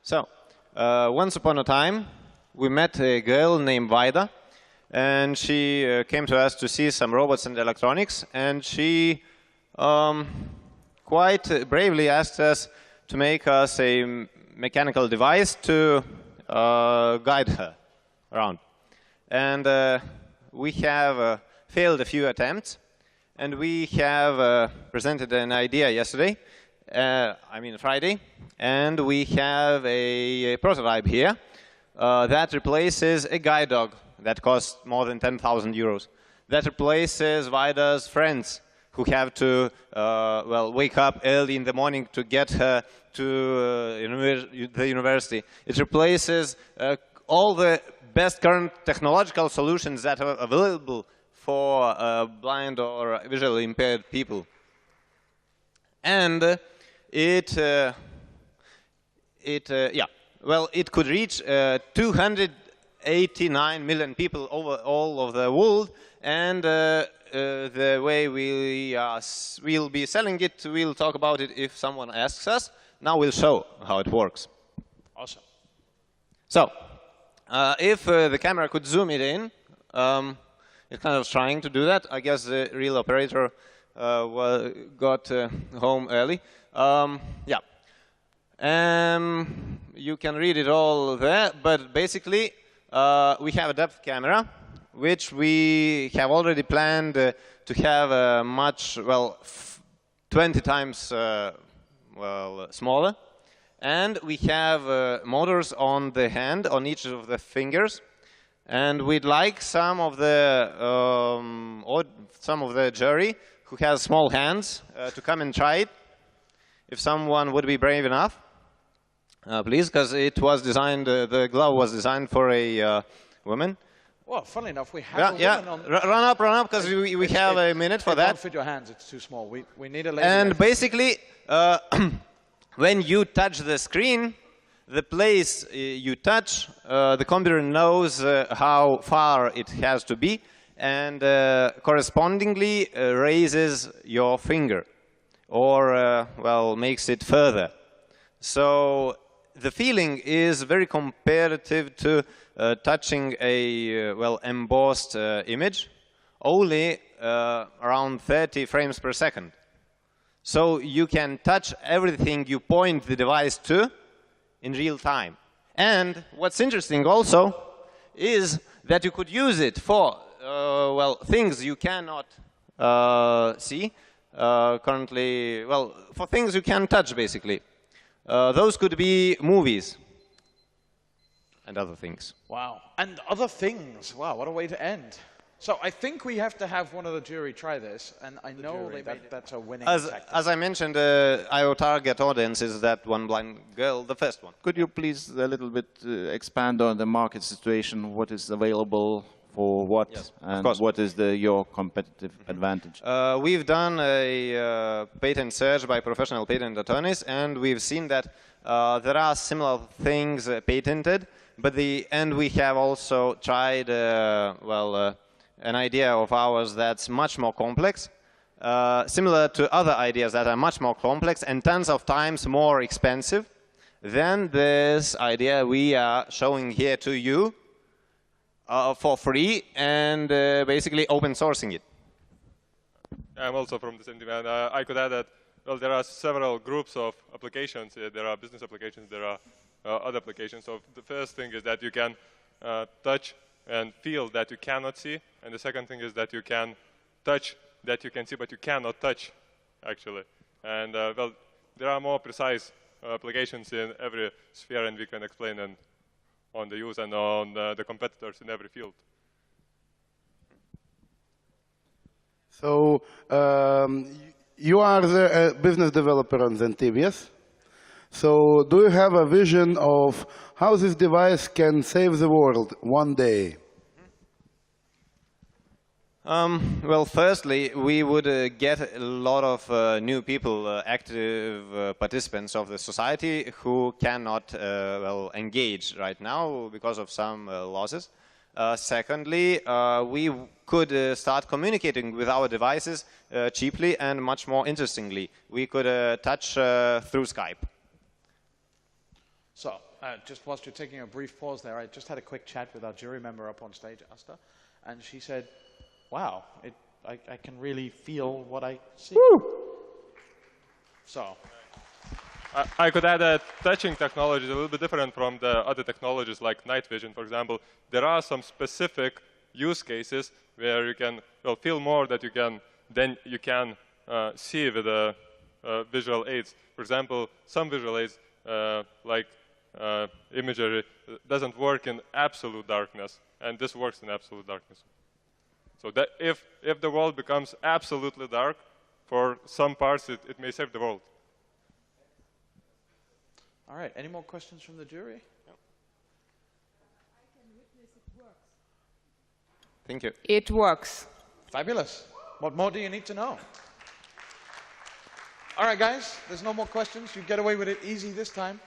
So, once upon a time, we met a girl named Vaida, and she came to us to see some robots and electronics, and she quite bravely asked us to make us a mechanical device to guide her around. And we have failed a few attempts, and we have presented an idea yesterday, Friday, and we have a prototype here that replaces a guide dog that costs more than 10,000 euros. That replaces Vaida's friends who have to wake up early in the morning to get her to the university. It replaces all the best current technological solutions that are available for blind or visually impaired people. And it could reach 289 million people over all of the world, and the way we'll be selling it, we'll talk about it if someone asks us. Now we'll show how it works. Awesome. So, if the camera could zoom it in, it's kind of trying to do that. I guess the real operator got home early. You can read it all there, but basically we have a depth camera, which we have already planned to have a much, 20 times smaller. And we have motors on the hand, on each of the fingers. And we'd like some of the jury who has small hands to come and try it, if someone would be brave enough. Please, because it was designed, the glove was designed for a woman. Well, funnily enough, we have a woman on... Run up, because we have a minute for that. Don't fit your hands, it's too small. We need a lady. And basically, when you touch the screen, the place you touch, the computer knows how far it has to be, and correspondingly raises your finger, or, makes it further. So the feeling is very comparative to touching a, embossed image, only around 30 frames per second. So you can touch everything you point the device to in real time. And what's interesting also is that you could use it for, things you cannot see currently, for things you can touch, basically. Those could be movies and other things. Wow. And other things. Wow, what a way to end. So I think we have to have one of the jury try this, and I know that's a winning tactic. As I mentioned, our target audience is that one blind girl, the first one. Could you please a little bit expand on the market situation? What is available for what? Yes, and what is your competitive advantage? We've done a patent search by professional patent attorneys, and we've seen that there are similar things patented, but we have also tried, an idea of ours that's much more complex, similar to other ideas that are much more complex and tens of times more expensive than this idea we are showing here to you for free and basically open sourcing it. I'm also from the same team, and I could add that, there are several groups of applications. There are business applications, there are other applications. So the first thing is that you can touch and feel that you cannot see. And the second thing is that you can touch that you can see, but you cannot touch, actually. And there are more precise applications in every sphere, and we can explain on the use and on the competitors in every field. So you are the business developer on Zentivius. So do you have a vision of how this device can save the world one day? Firstly, we would get a lot of new people, active participants of the society who cannot engage right now because of some losses. Secondly, we could start communicating with our devices cheaply and much more interestingly. We could touch through Skype. So, just whilst you're taking a brief pause there, I just had a quick chat with our jury member up on stage, Asta, and she said, wow, I can really feel what I see. Woo! So. I could add that touching technology is a little bit different from the other technologies like night vision, for example. There are some specific use cases where you can feel more that than you can see with the visual aids. For example, some visual aids like imagery doesn't work in absolute darkness, and this works in absolute darkness. So that if the world becomes absolutely dark, for some parts it may save the world. All right, any more questions from the jury? Thank you. It works. Fabulous. What more do you need to know? All right, guys, there's no more questions. You get away with it easy this time.